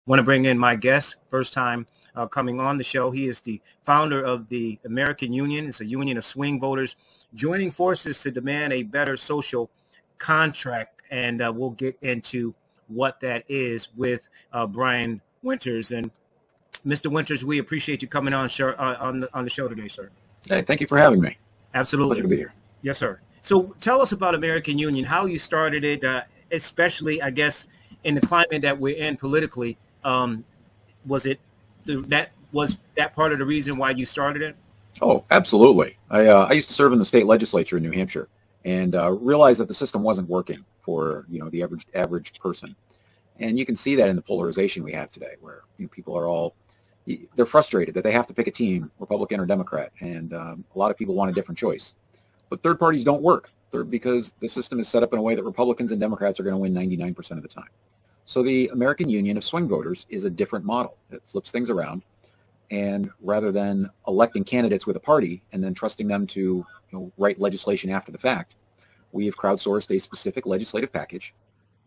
Want to bring in my guest, first time coming on the show. He is the founder of the American Union. It's a union of swing voters joining forces to demand a better social contract. And we'll get into what that is with Brian Winters. And Mr. Winters, we appreciate you coming on the show today, sir. Hey, thank you for having me. Absolutely. Pleasure to be here. Yes, sir. So tell us about American Union, how you started it, especially, I guess, in the climate that we're in politically. Was that part of the reason why you started it? Oh, absolutely. I used to serve in the state legislature in New Hampshire and realized that the system wasn't working for the average person. And you can see that in the polarization we have today, where people are they're frustrated that they have to pick a team, Republican or Democrat, and a lot of people want a different choice. But third parties don't work because the system is set up in a way that Republicans and Democrats are going to win 99% of the time. So the American Union of Swing Voters is a different model. It flips things around, and rather than electing candidates with a party and then trusting them to write legislation after the fact, we have crowdsourced a specific legislative package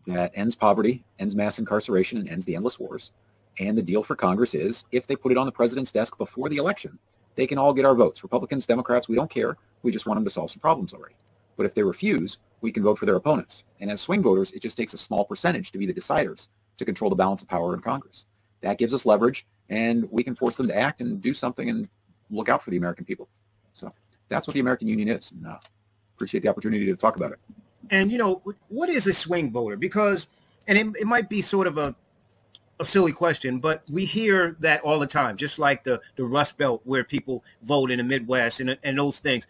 that ends poverty, ends mass incarceration, and ends the endless wars. And the deal for Congress is, if they put it on the president's desk before the election, they can all get our votes. Republicans, Democrats, we don't care. We just want them to solve some problems already. But if they refuse, we can vote for their opponents. And as swing voters, it just takes a small percentage to be the deciders to control the balance of power in Congress. That gives us leverage, and we can force them to act and do something and look out for the American people. So that's what the American Union is. And appreciate the opportunity to talk about it. And, what is a swing voter? Because, and it might be sort of a silly question, but we hear that all the time, just like the Rust Belt where people vote in the Midwest and those things.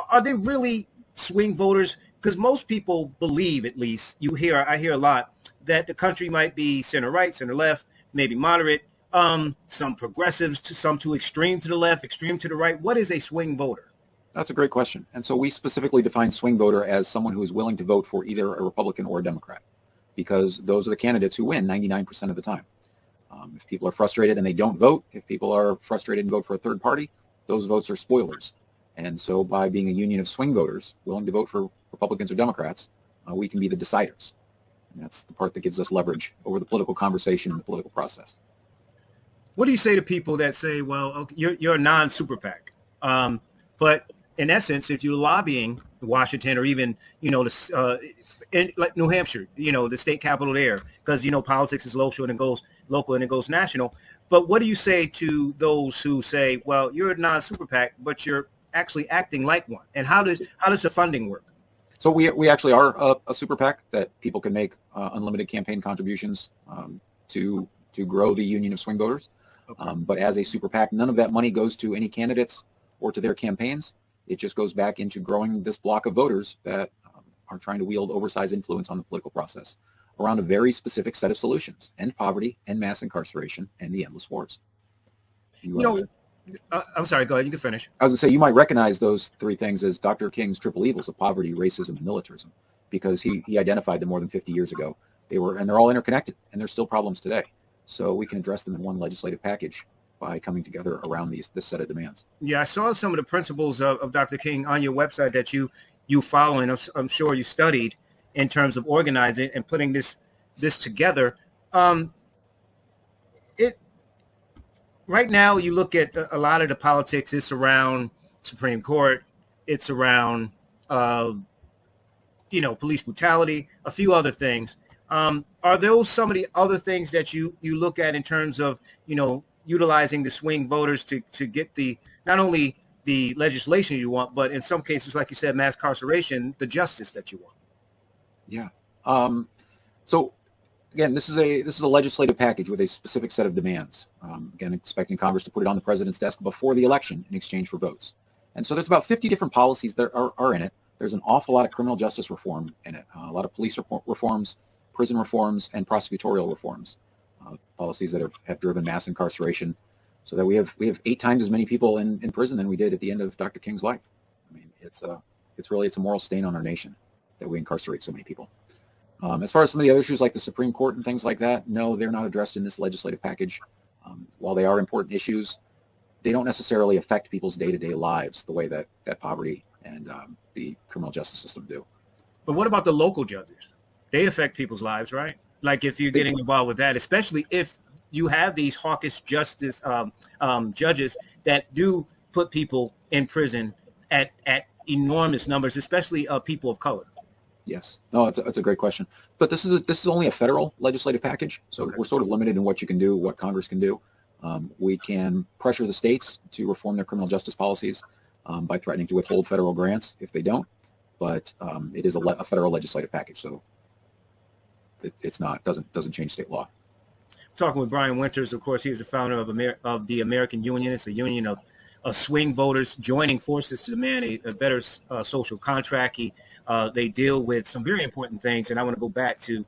Are they really swing voters? Because most people believe, at least I hear a lot, that the country might be center right, center left, maybe moderate, some progressives, some too extreme to the left, extreme to the right. What is a swing voter? That's a great question. And so we specifically define swing voter as someone who is willing to vote for either a Republican or a Democrat, because those are the candidates who win 99% of the time. If people are frustrated and they don't vote, if people are frustrated and vote for a third party, those votes are spoilers. And so by being a union of swing voters willing to vote for Republicans or Democrats, we can be the deciders. And that's the part that gives us leverage over the political conversation and the political process. What do you say to people that say, well, okay, you're a non-super PAC, but in essence, if you're lobbying Washington or even, like New Hampshire, the state capital there, because, politics is local and it goes national. But what do you say to those who say, well, you're a non-super PAC, but you're actually acting like one? And how does the funding work? So we actually are a super PAC that people can make unlimited campaign contributions to grow the Union of Swing Voters. Okay. But as a super PAC, none of that money goes to any candidates or to their campaigns. It just goes back into growing this block of voters that are trying to wield oversized influence on the political process around a very specific set of solutions: end poverty, end mass incarceration, and the endless wars. I'm sorry, go ahead. You can finish. I was going to say, you might recognize those three things as Dr. King's triple evils of poverty, racism, and militarism, because he identified them more than 50 years ago. They're all interconnected, and there's still problems today. So we can address them in one legislative package by coming together around this set of demands. Yeah, I saw some of the principles of Dr. King on your website that you follow, and I'm sure you studied in terms of organizing and putting this together. Right now, you look at a lot of the politics. It's around Supreme Court. It's around, police brutality, a few other things. Are those some of the other things that you look at in terms of, utilizing the swing voters to get not only the legislation you want, but in some cases, like you said, mass incarceration, the justice that you want? Yeah. So again, this is a legislative package with a specific set of demands. Again, expecting Congress to put it on the president's desk before the election in exchange for votes. And so there's about 50 different policies that are in it. There's an awful lot of criminal justice reform in it, a lot of police reforms, prison reforms, and prosecutorial reforms, policies that have driven mass incarceration, so that we have 8 times as many people in prison than we did at the end of Dr. King's life. I mean, it's a moral stain on our nation that we incarcerate so many people. As far as some of the other issues like the Supreme Court and things like that, no, they're not addressed in this legislative package. While they are important issues, they don't necessarily affect people's day-to-day lives the way that poverty and the criminal justice system do. But what about the local judges? They affect people's lives, right? Like if you're getting involved with that, especially if you have these hawkish justice judges that do put people in prison at enormous numbers, especially people of color. Yes. No, it's a great question. But this is only a federal legislative package, so we're sort of limited in what you can do, what Congress can do. We can pressure the states to reform their criminal justice policies by threatening to withhold federal grants if they don't. But it is a federal legislative package, so it's not doesn't change state law. Talking with Brian Winters, of course, he is the founder of the American Union. It's a union of swing voters joining forces to demand a better social contract. They deal with some very important things, and I want to go back to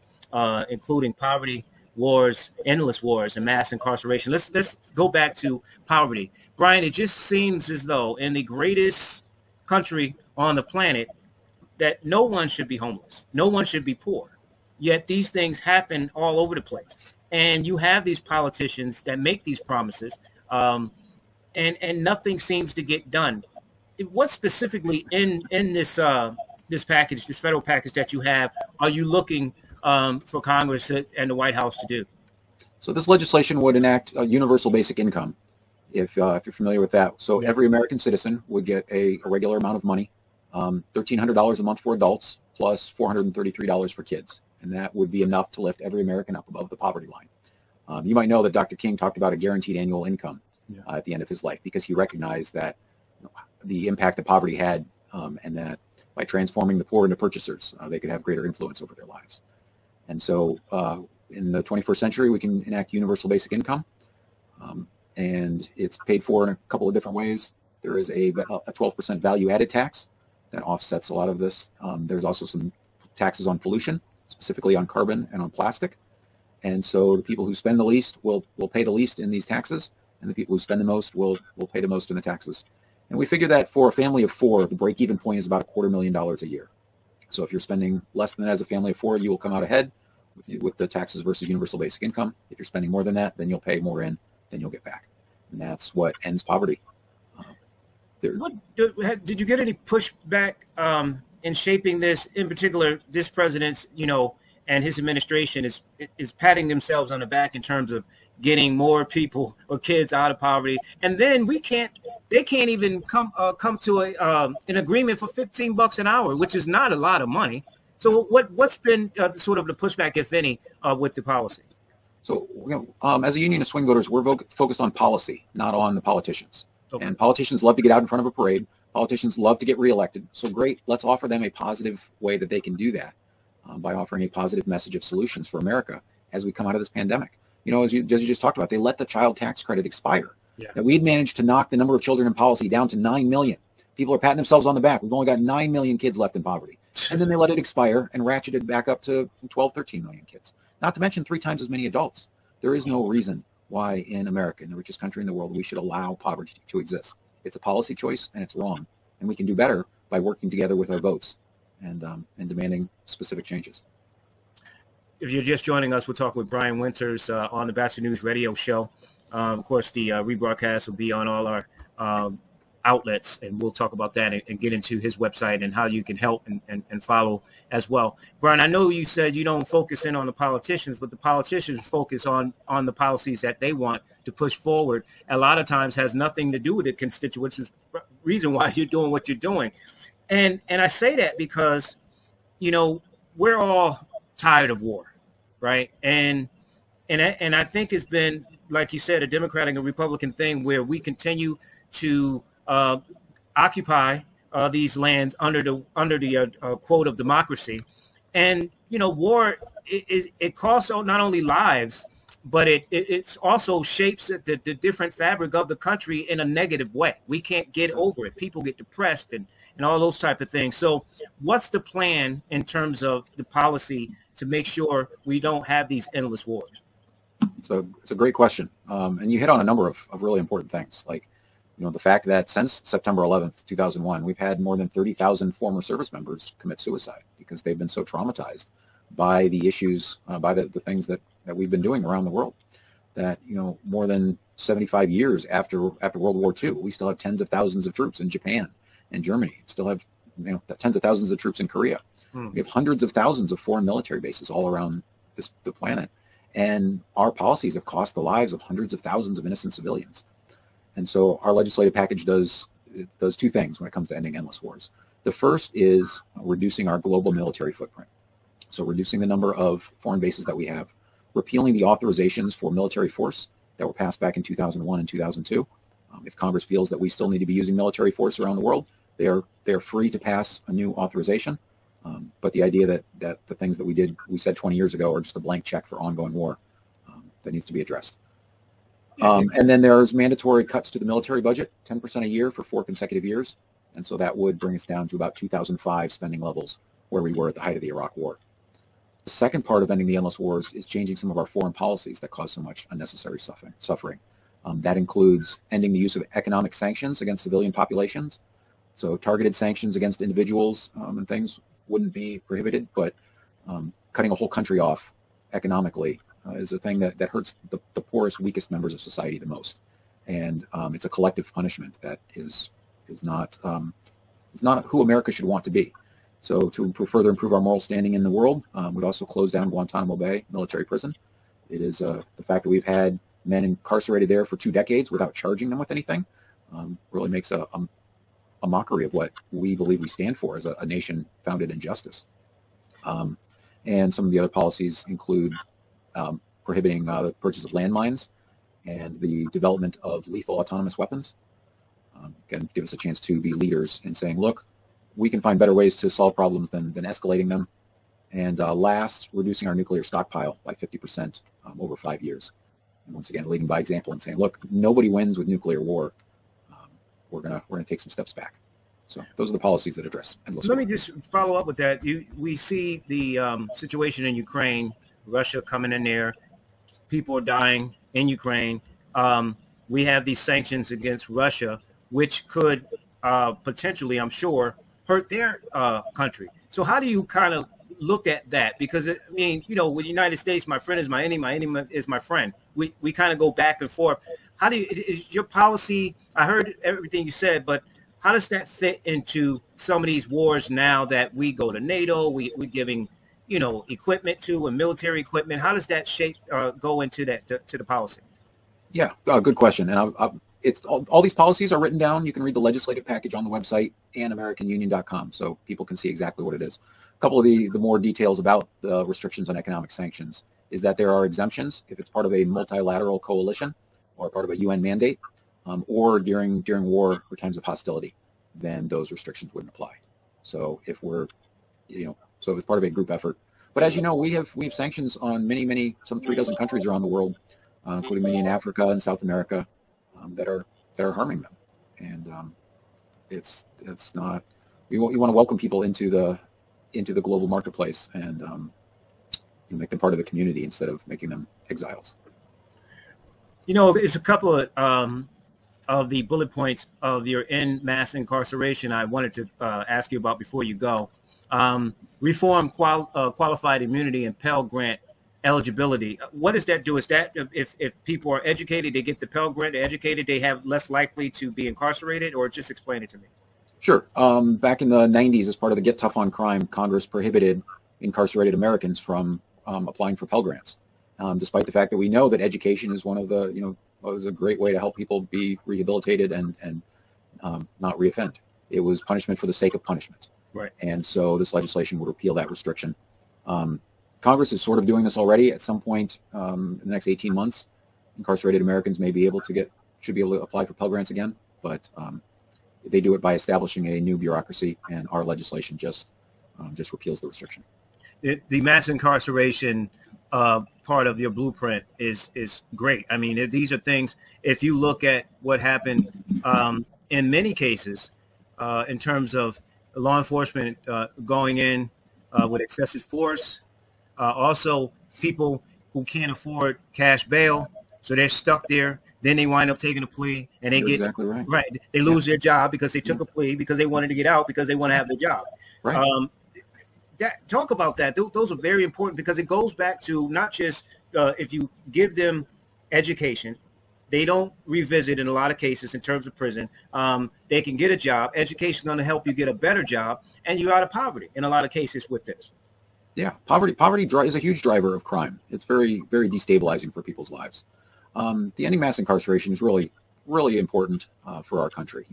including poverty, wars, endless wars, and mass incarceration. Let's go back to poverty. Brian, it just seems as though in the greatest country on the planet that no one should be homeless. No one should be poor. Yet these things happen all over the place. And you have these politicians that make these promises, and nothing seems to get done. What specifically in this this package, this federal package that you have, are you looking for Congress and the White House to do? So this legislation would enact a universal basic income, if you're familiar with that. So every American citizen would get a regular amount of money, $1,300 a month for adults, plus $433 for kids. And that would be enough to lift every American up above the poverty line. You might know that Dr. King talked about a guaranteed annual income at the end of his life, because he recognized that the impact that poverty had, and that by transforming the poor into purchasers, they could have greater influence over their lives. And so in the 21st century, we can enact universal basic income, and it's paid for in a couple of different ways. There is a 12% value-added tax that offsets a lot of this. There's also some taxes on pollution, specifically on carbon and on plastic. And so the people who spend the least will pay the least in these taxes, and the people who spend the most will pay the most in the taxes. And we figure that for a family of four, the break-even point is about $250,000 a year. So if you're spending less than that as a family of four, you will come out ahead with the taxes versus universal basic income. If you're spending more than that, then you'll pay more in than you'll get back. And that's what ends poverty. Did you get any pushback in shaping this? In particular, this president's, and his administration is patting themselves on the back in terms of getting more people or kids out of poverty, and then they can't even come to an agreement for $15 an hour, which is not a lot of money. So what's been sort of the pushback, if any, with the policy? So as a union of swing voters, we're focused on policy, not on the politicians. Okay. And politicians love to get out in front of a parade. Politicians love to get reelected. So great, let's offer them a positive way that they can do that by offering a positive message of solutions for America as we come out of this pandemic. As you just talked about, they let the child tax credit expire. Yeah. Now, we'd managed to knock the number of children in policy down to 9 million. People are patting themselves on the back. We've only got 9 million kids left in poverty. And then they let it expire and ratcheted back up to 12, 13 million kids. Not to mention 3 times as many adults. There is no reason why in America, in the richest country in the world, we should allow poverty to exist. It's a policy choice, and it's wrong. And we can do better by working together with our votes and demanding specific changes. If you're just joining us, we're talking with Brian Winters on the Batchelor News radio show. Of course, the rebroadcast will be on all our outlets, and we'll talk about that and get into his website and how you can help and follow as well. Brian, I know you said you don't focus in on the politicians, but the politicians focus on the policies that they want to push forward. A lot of times has nothing to do with the constituents, is the reason why you're doing what you're doing. And I say that because, we're all tired of war, right? And I think it's been, like you said, a Democratic and Republican thing where we continue to occupy these lands under the quote of democracy. And, war, it costs not only lives, but it also shapes the different fabric of the country in a negative way. We can't get over it. People get depressed and all those type of things. So what's the plan in terms of the policy to make sure we don't have these endless wars? So it's a great question. And you hit on a number of really important things, like, the fact that since September 11th, 2001, we've had more than 30,000 former service members commit suicide because they've been so traumatized by the issues, by the things that we've been doing around the world. That, more than 75 years after World War II, we still have tens of thousands of troops in Japan and Germany. Still have tens of thousands of troops in Korea. We have hundreds of thousands of foreign military bases all around the planet. And our policies have cost the lives of hundreds of thousands of innocent civilians. And so our legislative package does two things when it comes to ending endless wars. The first is reducing our global military footprint. So reducing the number of foreign bases that we have, repealing the authorizations for military force that were passed back in 2001 and 2002. If Congress feels that we still need to be using military force around the world, they're free to pass a new authorization. But the idea that the things that we said 20 years ago are just a blank check for ongoing war, that needs to be addressed. And then there's mandatory cuts to the military budget, 10% a year for 4 consecutive years. And so that would bring us down to about 2005 spending levels where we were at the height of the Iraq War. The second part of ending the endless wars is changing some of our foreign policies that cause so much unnecessary suffering. That includes ending the use of economic sanctions against civilian populations. So targeted sanctions against individuals and things wouldn't be prohibited, but cutting a whole country off economically is a thing that hurts the poorest, weakest members of society the most. And it's a collective punishment that is not who America should want to be. So to further improve our moral standing in the world, we'd also close down Guantanamo Bay military prison. It is the fact that we've had men incarcerated there for 2 decades without charging them with anything really makes a mockery of what we believe we stand for as a nation founded in justice. And some of the other policies include prohibiting the purchase of landmines and the development of lethal autonomous weapons. Again, give us a chance to be leaders in saying, look, we can find better ways to solve problems than escalating them. And last, reducing our nuclear stockpile by 50% over 5 years. And once again, leading by example and saying, look, nobody wins with nuclear war. We're gonna take some steps back. So those are the policies that address endless war. Let me just follow up with that. We see the situation in Ukraine, Russia coming in there, people are dying in Ukraine. We have these sanctions against Russia, which could potentially, I'm sure, hurt their country. So how do you kind of look at that? Because, with the United States, my friend is my enemy is my friend. We kind of go back and forth. How do you, is your policy, I heard everything you said, but how does that fit into some of these wars now that we go to NATO, we're giving, equipment to and military equipment? How does that shape go into that, to the policy? Yeah, good question. And it's all these policies are written down. You can read the legislative package on the website and AmericanUnion.com, so people can see exactly what it is. A couple of the more details about the restrictions on economic sanctions is that there are exemptions if it's part of a multilateral coalition or part of a UN mandate, or during war or times of hostility, then those restrictions wouldn't apply. So if we're, so if it's part of a group effort. But as you know, we have sanctions on some 3 dozen countries around the world, including many in Africa and South America, that are harming them. And it's not. You want to welcome people into the global marketplace and make them part of the community instead of making them exiles. It's a couple of the bullet points of your end mass incarceration I wanted to ask you about before you go. Reform qualified immunity and Pell Grant eligibility. What does that do? Is that if people are educated, they get the Pell Grant, they're educated, they have less likely to be incarcerated, or just explain it to me? Sure. Back in the 90s, as part of the Get Tough on Crime, Congress prohibited incarcerated Americans from applying for Pell Grants. Despite the fact that we know that education is one of the, is a great way to help people be rehabilitated and not reoffend. It was punishment for the sake of punishment. Right. And so this legislation would repeal that restriction. Congress is sort of doing this already. At some point in the next 18 months, incarcerated Americans should be able to apply for Pell Grants again. But they do it by establishing a new bureaucracy, and our legislation just repeals the restriction. The mass incarceration part of your blueprint is great. I mean, these are things, if you look at what happened in many cases in terms of law enforcement going in with excessive force, also people who can't afford cash bail, so they're stuck there. Then they wind up taking a plea, and You're exactly right. Right. They lose their job because they took a plea because they wanted to get out because they want to have the job. Right. Talk about that. Those are very important because it goes back to not just if you give them education, they don't revisit in a lot of cases in terms of prison. They can get a job. Education is going to help you get a better job, and you're out of poverty in a lot of cases with this. Yeah, poverty is a huge driver of crime. It's very, very destabilizing for people's lives. The ending mass incarceration is really, really important for our country.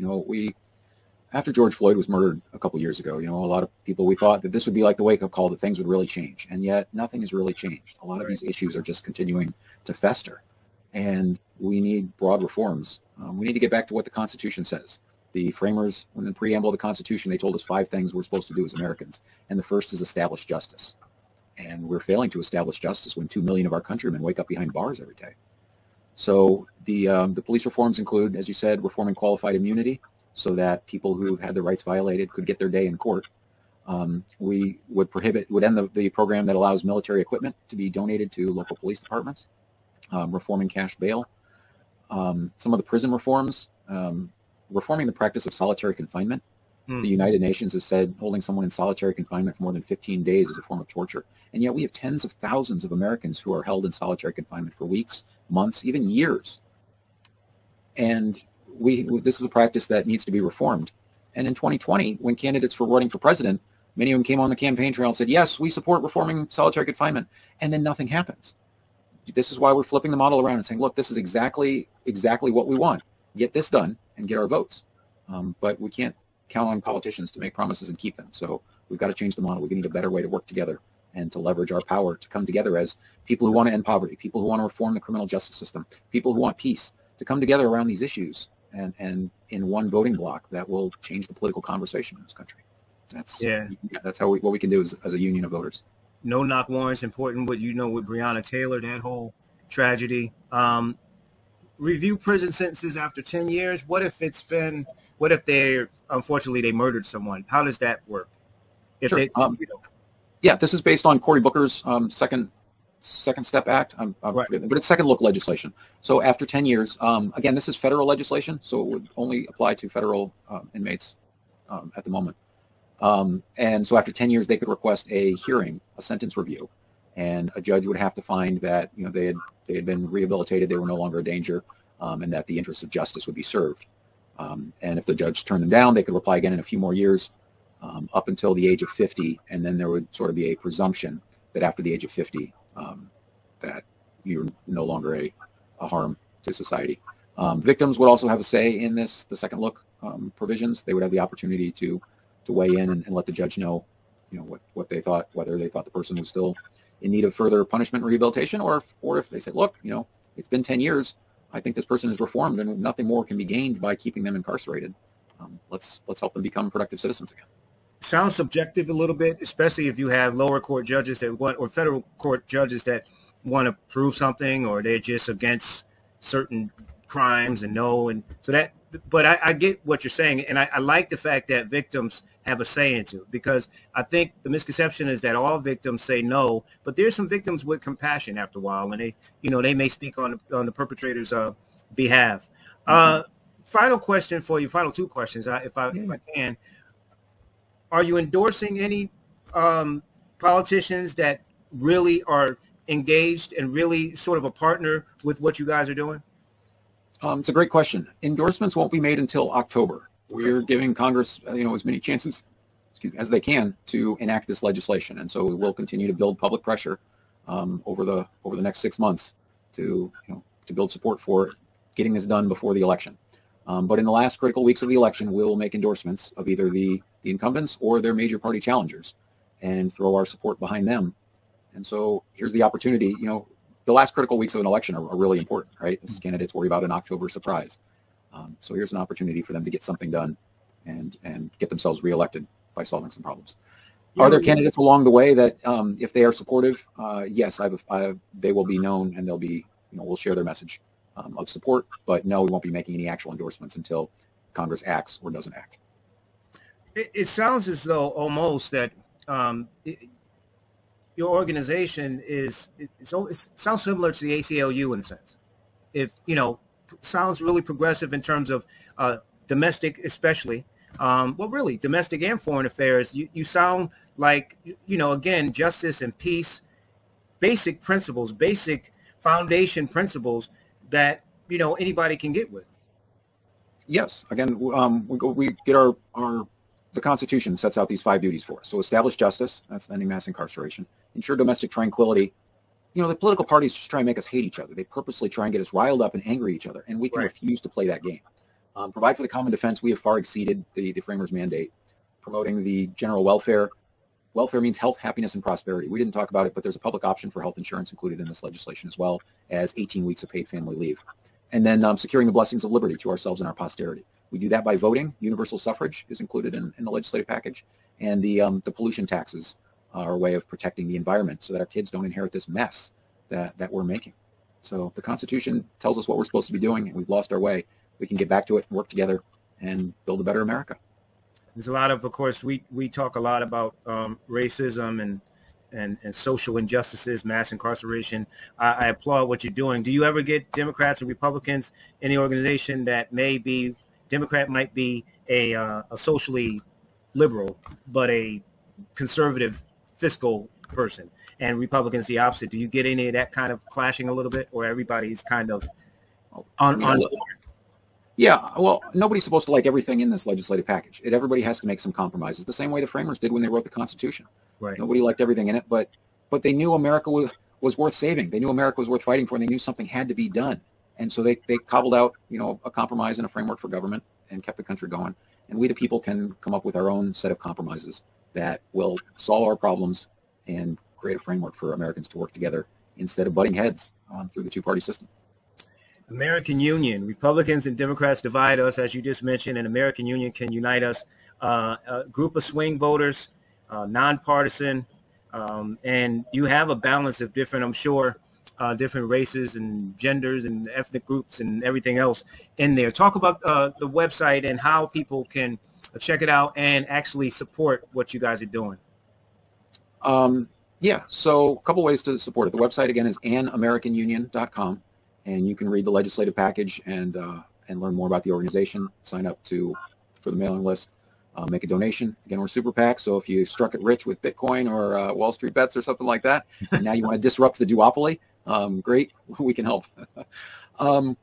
After George Floyd was murdered a couple years ago, a lot of people, we thought that this would be like the wake-up call, that things would really change, and yet nothing has really changed. A lot of these issues are just continuing to fester, and we need broad reforms. We need to get back to what the Constitution says. The framers, in the preamble of the Constitution, they told us 5 things we're supposed to do as Americans, and the first is establish justice. And we're failing to establish justice when 2 million of our countrymen wake up behind bars every day. So the police reforms include, as you said, reforming qualified immunity so that people who had their rights violated could get their day in court. We would end the program that allows military equipment to be donated to local police departments, reforming cash bail. Some of the prison reforms, reforming the practice of solitary confinement. The United Nations has said holding someone in solitary confinement for more than 15 days is a form of torture. And yet we have tens of thousands of Americans who are held in solitary confinement for weeks, months, even years. And this is a practice that needs to be reformed. And in 2020, when candidates were running for president, many of them came on the campaign trail and said, yes, we support reforming solitary confinement. And then nothing happens. This is why we're flipping the model around and saying, look, this is exactly what we want. Get this done and get our votes. But we can't count on politicians to make promises and keep them. So we've got to change the model. We need a better way to work together and to leverage our power to come together as people who want to end poverty, people who want to reform the criminal justice system, people who want peace, to come together around these issues and in one voting block that will change the political conversation in this country. That's what we can do as a union of voters. No knock warrants important, but with Breonna Taylor, that whole tragedy. Review prison sentences after 10 years. What if unfortunately they murdered someone? How does that work? Sure. Yeah, this is based on Cory Booker's second step act. Right. But it's second look legislation. So after 10 years, again, this is federal legislation, so it would only apply to federal inmates at the moment. And so after 10 years, they could request a hearing, a sentence review, and a judge would have to find that they had been rehabilitated, they were no longer a danger, and that the interests of justice would be served. And if the judge turned them down, they could apply again in a few more years, up until the age of 50, and then there would sort of be a presumption that after the age of 50, that you're no longer a harm to society. Victims would also have a say in the second look provisions. They would have the opportunity to weigh in and let the judge know, what they thought, whether they thought the person was still in need of further punishment and rehabilitation, or if they said, look, it's been 10 years, I think this person is reformed and nothing more can be gained by keeping them incarcerated. Let's help them become productive citizens again. Sounds subjective a little bit, especially if you have lower court judges or federal court judges that want to prove something, or they're just against certain crimes and so but I get what you're saying. And I like the fact that victims have a say into it, because I think the misconception is that all victims say no, but there's some victims with compassion after a while, and they may speak on the perpetrator's behalf. Final question for you, final 2 questions, if I can. Are you endorsing any politicians that really are engaged and really sort of a partner with what you guys are doing? It's a great question. Endorsements won't be made until October. We're giving Congress, as many chances as they can to enact this legislation, and so we will continue to build public pressure over the next 6 months to build support for getting this done before the election. But in the last critical weeks of the election, we will make endorsements of either the incumbents or their major party challengers and throw our support behind them. And so here's the opportunity. The last critical weeks of an election are really important, right? This is candidates worry about an October surprise. So here's an opportunity for them to get something done and get themselves reelected by solving some problems. Are there candidates along the way that, if they are supportive, yes, they will be known and they'll be, we'll share their message of support, but no, we won't be making any actual endorsements until Congress acts or doesn't act. It sounds as though almost that your organization it sounds similar to the ACLU in a sense. Sounds really progressive in terms of domestic, especially, really domestic and foreign affairs. You sound like, again, justice and peace, basic principles, basic foundation principles that, anybody can get with. Yes. Again, we get the Constitution sets out these 5 duties for us. So establish justice, that's ending mass incarceration. ensure domestic tranquility. You know, the political parties just try and make us hate each other. They purposely try and get us riled up and angry at each other, and we can refuse to play that game. Provide for the common defense. We have far exceeded the framers' mandate. Promoting the general welfare. Welfare means health, happiness, and prosperity. We didn't talk about it, but there's a public option for health insurance included in this legislation, as well as 18 weeks of paid family leave. And then securing the blessings of liberty to ourselves and our posterity. We do that by voting. Universal suffrage is included in the legislative package. And the pollution taxes are a way of protecting the environment so that our kids don't inherit this mess that we're making. So the Constitution tells us what we're supposed to be doing, and we've lost our way. We can get back to it, work together, and build a better America. There's a lot of course, we talk a lot about racism and social injustices, mass incarceration. I applaud what you're doing. Do you ever get Democrats and Republicans in the organization that may be, Democrat might be a socially liberal, but a conservative fiscal person, and Republicans the opposite? Do you get any of that kind of clashing a little bit, or everybody's kind of on board? Yeah, well, nobody's supposed to like everything in this legislative package. Everybody has to make some compromises, the same way the framers did when they wrote the Constitution. Right. Nobody liked everything in it, but they knew America was worth saving. They knew America was worth fighting for, and they knew something had to be done. And so they cobbled out, a compromise and a framework for government and kept the country going. And we, the people, can come up with our own set of compromises that will solve our problems and create a framework for Americans to work together instead of butting heads through the two-party system. American Union. Republicans and Democrats divide us, as you just mentioned, and American Union can unite us. A group of swing voters, nonpartisan, and you have a balance of different, I'm sure, different races and genders and ethnic groups and everything else in there. Talk about the website and how people can check it out and actually support what you guys are doing. Yeah, so a couple ways to support it. The website, again, is anamericanunion.com. And you can read the legislative package and learn more about the organization. Sign up for the mailing list. Make a donation. Again, we're super PAC, so if you struck it rich with Bitcoin or Wall Street bets or something like that, and now you want to disrupt the duopoly, great, we can help. One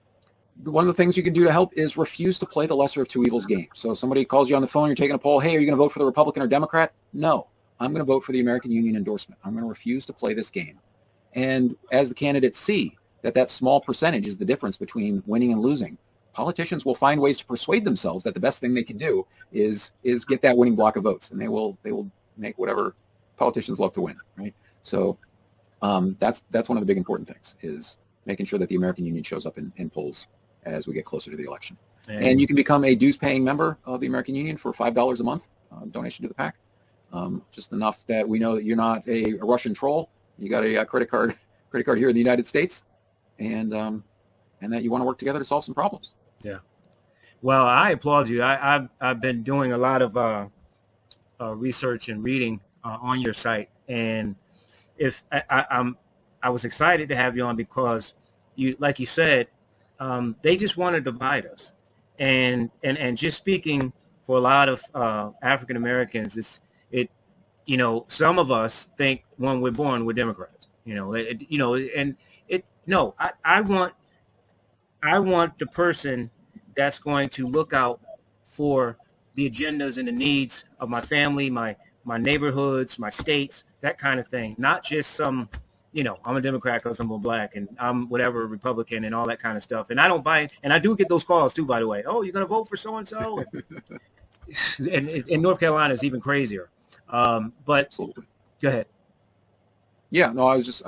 of the things you can do to help is refuse to play the lesser of two evils game. So if somebody calls you on the phone, you're taking a poll, hey, are you going to vote for the Republican or Democrat? No, I'm going to vote for the American Union endorsement. I'm going to refuse to play this game. And as the candidates see, that small percentage is the difference between winning and losing. Politicians will find ways to persuade themselves that the best thing they can do is get that winning block of votes, and they will make whatever. Politicians love to win, right? So that's one of the big important things, is making sure that the American Union shows up in polls as we get closer to the election. And you can become a dues-paying member of the American Union for $5 a month, donation to the PAC, just enough that we know that you're not a Russian troll. You got a credit card here in the United States. And that you want to work together to solve some problems. Yeah. Well, I applaud you. I've been doing a lot of research and reading on your site, and if I was excited to have you on because you, like you said, they just want to divide us, and just speaking for a lot of African Americans, some of us think when we're born we're Democrats, No, I want the person that's going to look out for the agendas and the needs of my family, my neighborhoods, my states, that kind of thing. Not just some, I'm a Democrat because I'm a black and I'm whatever Republican and all that kind of stuff. And I don't buy it. And I do get those calls too, by the way. Oh, you're going to vote for so-and-so? And in North Carolina, it's even crazier. But Absolutely. Go ahead. Yeah, no, I was just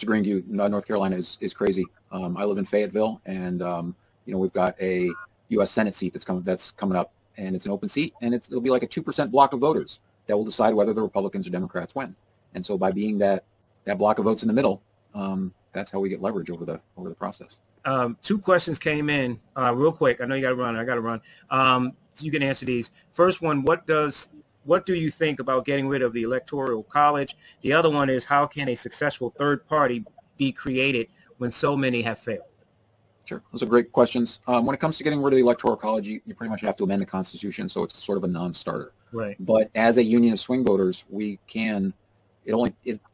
agreeing to you. North Carolina is crazy. I live in Fayetteville, and we've got a U.S. Senate seat that's coming up, and it's an open seat, and it'll be like a 2% block of voters that will decide whether the Republicans or Democrats win. And so by being that block of votes in the middle, that's how we get leverage over the process. Two questions came in real quick. I know you got to run. I got to run. So you can answer these. First one: What do you think about getting rid of the Electoral College? The other one is, how can a successful third party be created when so many have failed? Sure. Those are great questions. When it comes to getting rid of the Electoral College, you pretty much have to amend the Constitution, so it's sort of a non-starter. Right. But as a union of swing voters, it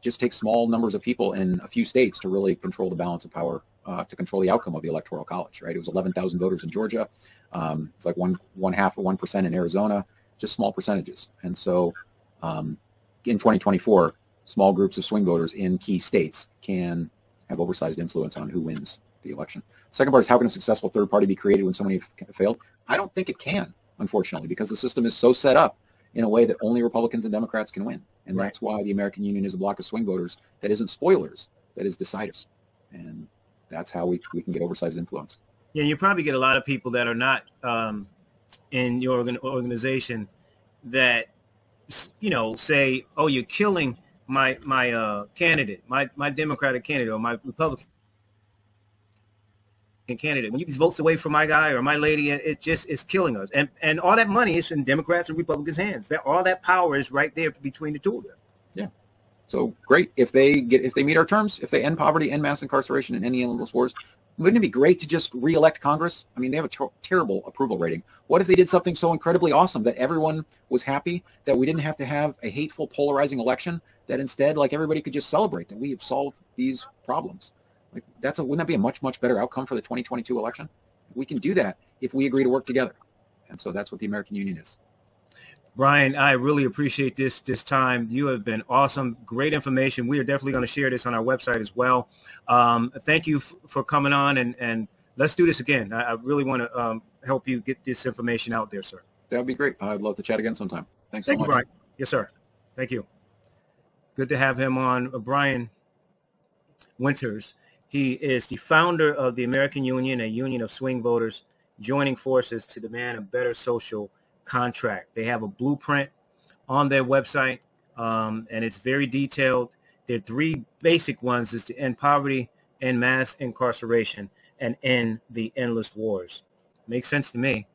just takes small numbers of people in a few states to really control the balance of power, to control the outcome of the Electoral College, right? It was 11,000 voters in Georgia. It's like one half of 1% in Arizona. Just small percentages. And so in 2024, small groups of swing voters in key states can have oversized influence on who wins the election. Second part is, how can a successful third party be created when so many have failed? I don't think it can, unfortunately, because the system is so set up in a way that only Republicans and Democrats can win. And that's why the American Union is a block of swing voters that isn't spoilers, that is deciders. And that's how we can get oversized influence. Yeah, you probably get a lot of people that are not in your organization that, you know, say, oh, you're killing my candidate, my Democratic candidate or my Republican candidate. When you get votes away from my guy or my lady, it just is killing us. And all that money is in Democrats and Republicans' hands. All that power is right there between the two of them. Yeah. So great. If they meet our terms, if they end poverty, end mass incarceration, and end the endless wars, wouldn't it be great to just re-elect Congress? I mean, they have a terrible approval rating. What if they did something so incredibly awesome that everyone was happy, that we didn't have to have a hateful, polarizing election, that instead, like, everybody could just celebrate that we have solved these problems? Like, wouldn't that be a much, much better outcome for the 2022 election? We can do that if we agree to work together. And so that's what the American Union is. Brian, I really appreciate this time. You have been awesome. Great information. We are definitely going to share this on our website as well. Thank you for coming on, and let's do this again. I really want to help you get this information out there, sir. That would be great. I'd love to chat again sometime. Thanks so much. Thank you, Brian. Yes, sir. Thank you. Good to have him on. Brian Winters. He is the founder of the American Union, a union of swing voters joining forces to demand a better social contract. They have a blueprint on their website, and it's very detailed. There are three basic ones: is to end poverty, end mass incarceration, and end the endless wars. Makes sense to me.